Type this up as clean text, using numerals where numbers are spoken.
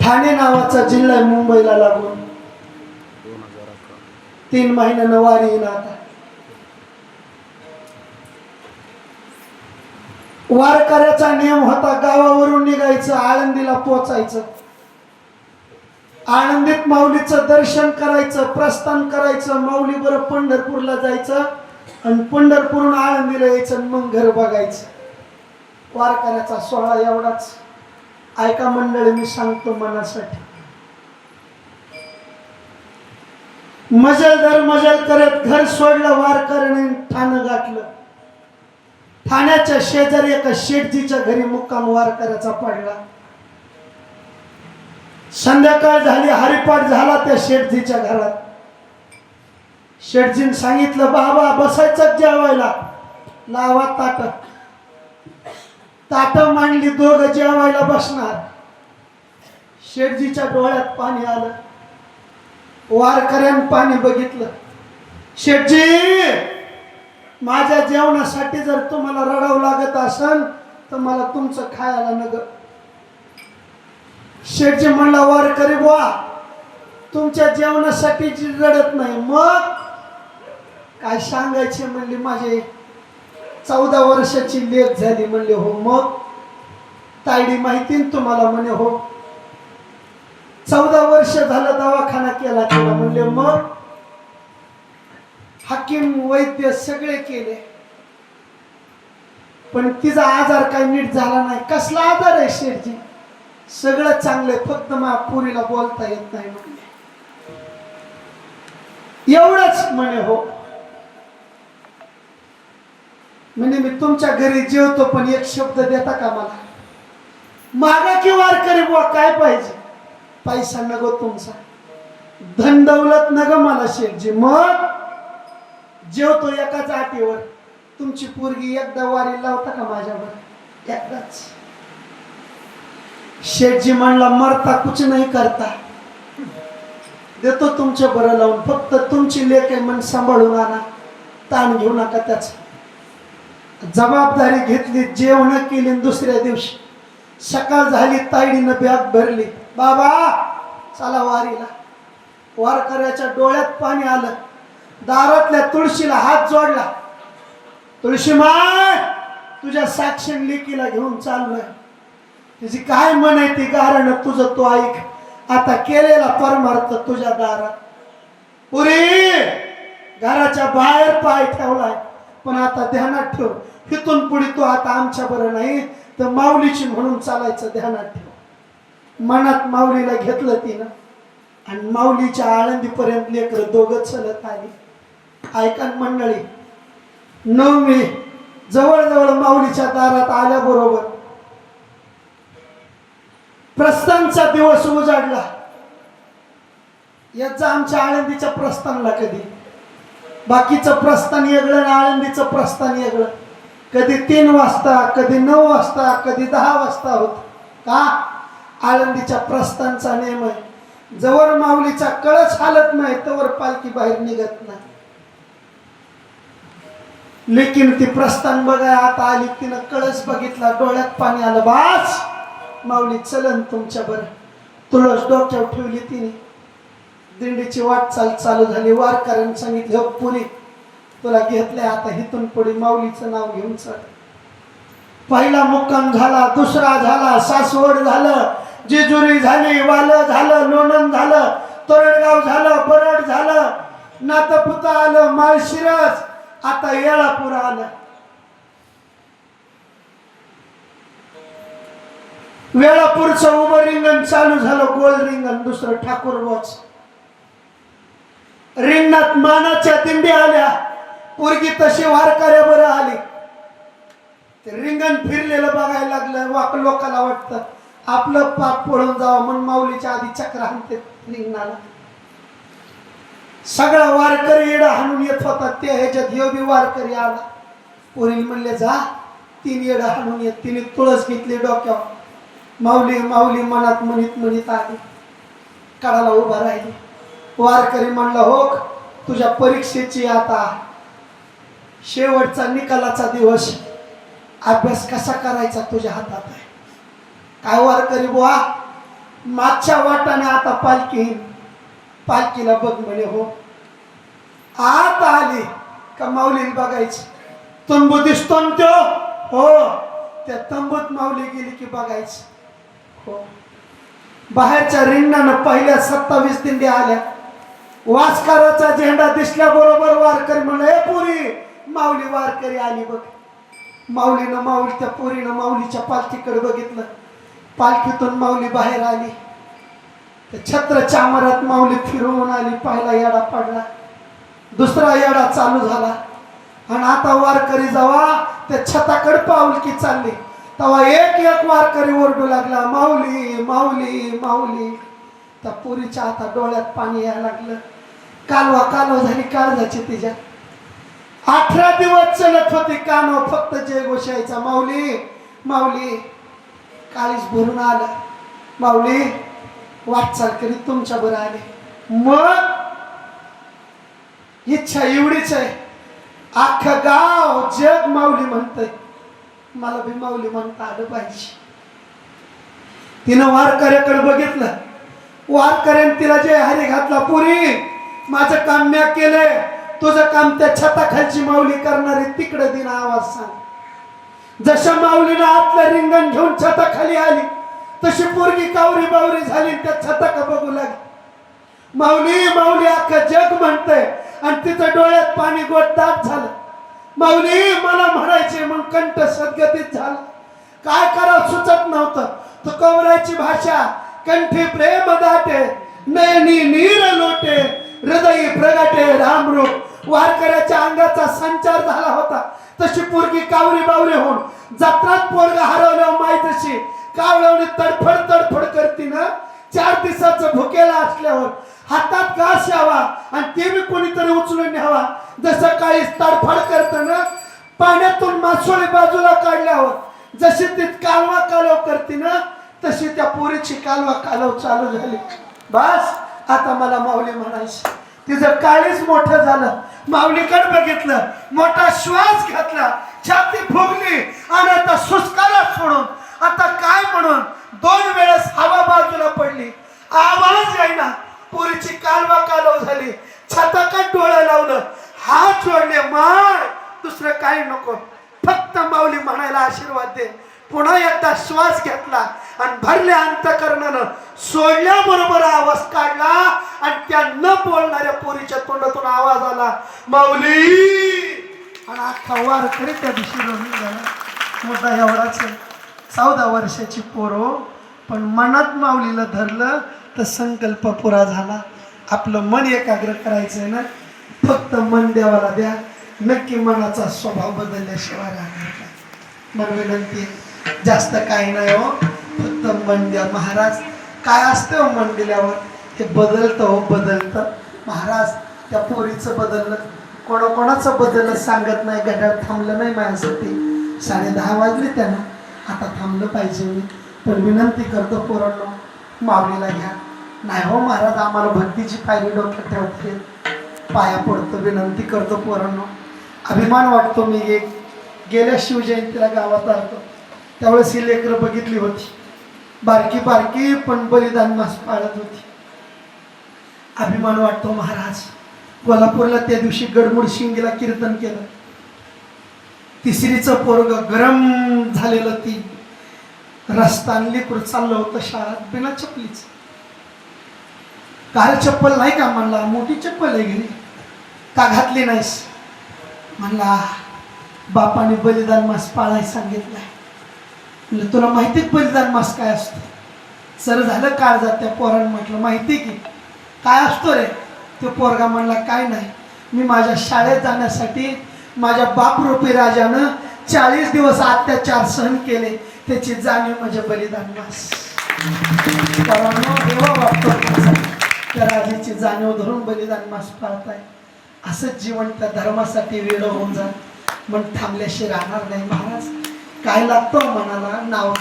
ठाणे नावाचा जिल्हा आहे मुंबईला लागून. 3 महिन्यानं वारी येईन. आता वारकऱ्याचा नियम होता, गावावरून निघायचं, आळंदीला पोचायचं, आळंदीत माऊलीचं दर्शन करायचं, प्रस्थान करायचं, माऊली बरं पंढरपूरला जायचं आणि पंढरपूरहून आळंदीला यायचं, मग घर बघायचं. वारकऱ्याचा सोहळा एवढाच. ऐका मंडळी, मी सांगतो मनासाठी. मजल दर मजल करत घर सोडलं वारकऱ्याने, ठाणं गाठलं. ठाण्याच्या शेजारी एका शेठजीच्या घरी मुक्काम वारकऱ्याचा पडला. संध्याकाळ झाली, हरिपाठ झाला त्या शेठजीच्या घरात. शेठजीने सांगितलं, बाबा बसायचं जेवायला, लावा ताट. ताट मांडली, दोघं जेवायला बसणार. शेठजीच्या डोळ्यात पाणी आलं. वारकऱ्यानं पाणी बघितलं. शेठजी, माझ्या जेवणासाठी जर तुम्हाला रडावं लागत असेल तर मला तुमचं खायला नग. शेठजी म्हणला, वारकरी बुवा, तुमच्या जेवणासाठी रडत नाही, मग काय सांगायचे? म्हणले, माझे 14 वर्षाची लेक झाली. म्हणले, हो. मग तायडी माहिती ना तुम्हाला? म्हणे, हो. 14 वर्ष झालं दवाखाना केला तिला. म्हणले, मग? हाकीम वैद्य सगळे केले, पण तिचा आजार काही नीट झाला नाही. कसला आजार आहे शेठजी? सगळं चांगलंय, फक्त मा पुरीला बोलता येत नाही. म्हणले, एवढंच? म्हणे, हो. म्हणे, मी तुमच्या घरी जेवतो, पण एक शब्द देता का मला? मागा की वारकरी बुवा, काय पाहिजे? पैसा नको तुमचा, धन दौलत नग मला शेठजी. मग जेवतो एकाच आटीवर. तुमची पोरगी एकदा वारी लावता का माझ्यावर? एकदाच. शेठजी म्हणला, मरता कुछ नाही करता, देतो तुमच्या बरं लावून, फक्त तुमची लेक आहे मन सांभाळून आणा, ताण घेऊ नका त्याच. जबाबदारी घेतली, जेवण केली. दुसऱ्या दिवशी सकाळ झाली, तायडीनं बॅग भरली, बाबा चला वारीला. वारकऱ्याच्या डोळ्यात पाणी आलं. दारातल्या तुळशीला हात जोडला. तुळशी माय, तुझ्या साक्षीन लेकीला घेऊन चाललोय. तुझी काय म्हण आहे ती गारण तुझं तू ऐक. आता केलेला परमार्थ तुझ्या दारात. पुरी घराच्या बाहेर पाय ठेवलाय, पण आता ध्यानात ठेव, इथून पुढे तू आता आमच्या बरं नाही तर माऊलीची म्हणून चालायचं, ध्यानात ठेव. मनात माऊलीला घेतलं तिनं आणि माऊलीच्या आळंदीपर्यंत लेकरं दोघं चलत आली. ऐका मंडळी, नवमी जवळजवळ माऊलीच्या दारात आल्याबरोबर प्रस्थानचा दिवस उजाडला. याचा आमच्या आळंदीच्या प्रस्थानला कधी बाकीचं प्रस्थान वेगळं आणि आळंदीचं प्रस्थान वेगळं. कधी 3 वाजता, कधी 9 वाजता, कधी 10 वाजता होत. का? आळंदीच्या प्रस्थानचा नियम आहे, जवळ माऊलीचा कळस हालत नाही तवर पालखी बाहेर निघत नाही. लेकिन ती प्रस्थान बघाय आता आली, तिनं कळस बघितला, डोळ्यात पाणी आलं. बास, माऊली चलन तुमच्या बरं. तुळस डोक्यावर ठेवली तिने. दिंडीची वाटचाल चालू झाली. वारकऱ्यांनी सांगितलं, पुरी तुला घेतलंय, आता इथून पुढे माऊलीचं नाव घेऊन चल. पहिला मुक्काम झाला, दुसरा झाला, सासवड झालं, जेजुरी झाली, वालं झालं, लोणंद झालं, तोरणगाव झालं, बरड झालं, नातपुता आलं, माळशिरस, आता येळापूर आलं. वेळापूरचं उभं रिंगण चालू झालं, गोल रिंगण. दुसरं ठाकूरवाच रिंगणात मानाच्या दिंडी आल्या. पोरगी तशी वारकऱ्या बरं आली. ते रिंगण फिरलेलं बघायला लागलं. लोकांना वाटतं आपलं पाप पळून जावं म्हणून माऊलीच्या आधी चक्र हाणते रिंगणाला. सगळा वारकरी येडा हाणून येत होता. त्या ह्याच्यात ह्यो बी वारकरी आला. पोरीला म्हणले, जा 3 येडा हाणून येत. तिने तुळस घेतली डोक्यावर. माऊली माऊली मनात म्हणत आली. कडाला उभा राहिली. वारकरी म्हणला, हो तुझ्या परीक्षेची आता शेवटचा निकालाचा दिवस, अभ्यास कसा करायचा तुझ्या हातात आहे. काय वारकरी बुवा, मागच्या वाटाने आता पालखी येईन. पालखीला बघ म्हणे. हो आता आली का माऊलीला बघायची. तंबू दिसतो ना त्यो. हो त्या तंबूत माऊली गेली की बघायची. हो बाहेरच्या रिंगणानं पहिल्या 27 दिंड्या आल्या. वास्काराचा झेंडा दिसल्याबरोबर वारकरी म्हणले, ए पुरी माऊली वारकरी आली बघ. माऊली त्या पुरीनं माऊलीच्या पालखीकडे बघितलं. पालखीतून माऊली बाहेर आली. त्या छत्र चामरात माऊली फिरवून आली. पहिला येडा पडला, दुसरा येडा चालू झाला. आणि आता वारकरी जेव्हा त्या छताकडे पाऊलकी चालली तेव्हा एक वारकरी ओरडू लागला, माऊली माऊली माऊली. त्या पुरीच्या आता डोळ्यात पाणी यायला लागलं. कालवा झाली काळजाची तिच्या. 18 दिवस चलत होती कानो फक्त जय घोषायचा, माऊली माऊली. काळीच भरून आलं. माऊली वाटचाल करीत तुमच्या बरं आले. मग इच्छा एवढीच आहे, अख्खं गाव जग माऊली म्हणतंय, मला बी माऊली म्हणता आलं पाहिजे. तिनं वारकऱ्याकडे बघितलं. वारकऱ्याने तिला जय हरी घातला. पुरी माझं काम म्या केलंय, तुझं काम त्या छताखालची माऊली करणारी तिकडे दिन आवाज सांग. जशा माऊलीनं आतलं रिंगण घेऊन छताखाली आली तशी पोरगी कावरी बावरी झाली. त्या छताका बघू लागली. माऊली माऊली अख्खं जग म्हणतंय आणि तिचं डोळ्यात पाणी गोटदाट झालं. माऊली मला म्हणायचे मग कंठ सद्गतीत झालं. काय करावं सुचत नव्हतं. तो कवरायची भाषा, कंठी प्रेम दाटे, नयनी नीर लोटे, हृदयी प्रगटे रामरूप. वारकऱ्याच्या अंगाचा संचार झाला होता. तशी पोरगी कावरी बावरी होऊन जत्रात पोरगा हरवल्यावर माय तशी कावळवणी तडफड करती ना. 4 दिवसाचं भुकेला असल्यावर हातात घास यावा आणि ते बी कोणीतरी उचलून न्यावा. जसं काळी तडफड करत ना, पाण्यातून मासोळी बाजूला काढल्यावर जशी ती कालवा करते ना, तशी त्या पोरीची कालवा चालू झाली. बस आता मला माऊली म्हणायची. तिचं काळीच मोठं झालं. माऊलीकडे बघितलं, मोठा श्वास घेतला, छाती फुगली आणि आता सुस्कारा सोडून आता काय म्हणून 2 वेळेस हवा बाजूला पडली. आवाज येईना. पुरीची कालव झाली. छताकडे डोळा लावलं, हात जोडले, माय दुसरं काही नको, फक्त माऊली म्हणायला आशीर्वाद दे. पुन्हा एकदा श्वास घेतला आणि भरल्या अंतकरणानं सोडल्याबरोबर आवाज काढला आणि त्या न बोलणाऱ्या पोरीच्या तोंडातून आवाज आला, माऊली. आणि अख्खा वारकरी त्या दिवशी रडून झाला. मोठा एवढाच 14 वर्षाची पोरो, पण मनात माऊलीला धरलं तर संकल्प पुरा झाला. आपलं मन एकाग्र करायचंय ना, फक्त मन देवाला द्या. नक्की मनाचा स्वभाव बदलल्याशिवाय राहणार नाही. मन विनंती, जास्त काही नाही हो, फक्त मन द्या. महाराज काय असतं हो मन दिल्यावर? ते बदलतं हो, बदलतं. महाराज त्या पोरीचं बदललं, कोणाकोणाचं बदललं सांगत नाही. घड्याळ थांबलं नाही माझ्यासाठी. 10:30 वाजले त्यानं, आता थांबलं पाहिजे मी. पण विनंती करतो पोरांनो, माऊलीला घ्या. नाही हो महाराज, आम्हाला भक्तीची पायरी डोक्यात ठेवते, पाया पडतो, विनंती करतो पोरांनो. अभिमान वाटतो. मी गेल्या शिवजयंतीला गावात आलो त्यावेळेस ही लेकरं बघितली होती, बारकी पण बलिदान मास पाळत होती. अभिमान वाटतो महाराज. कोल्हापूरला त्या दिवशी गडमुड शिंगीला कीर्तन केलं. 3रीचं पोरग गरम झालेलं, ती रस्ता आणली पुढे चाललं होतं शाळेत बिना चप्पलीच. काय चप्पल नाही का म्हणला, मोठी चप्पल आहे घरी, का घातली नाहीस म्हणला. बापाने बलिदान मास पाळायला सांगितलंय. म्हणजे तुला माहिती बलिदान मास काय असतो? सर झालं काळजात. त्या पोरानं म्हटलं माहिती की काय असतो रे? तो पोरगा म्हणला काय नाही, मी माझ्या शाळेत जाण्यासाठी माझ्या बापरूपी राजानं 40 दिवस अत्याचार सहन केले, त्याची जाणीव म्हणजे बलिदान मास. देवा वाटतो त्या राजाची जाणीव धरून बलिदान मास पाळताय. असंच जीवन त्या धर्मासाठी वेळ होऊन जा. मन थांबल्याशी राहणार नाही महाराज. काय लागतं मनाला नाव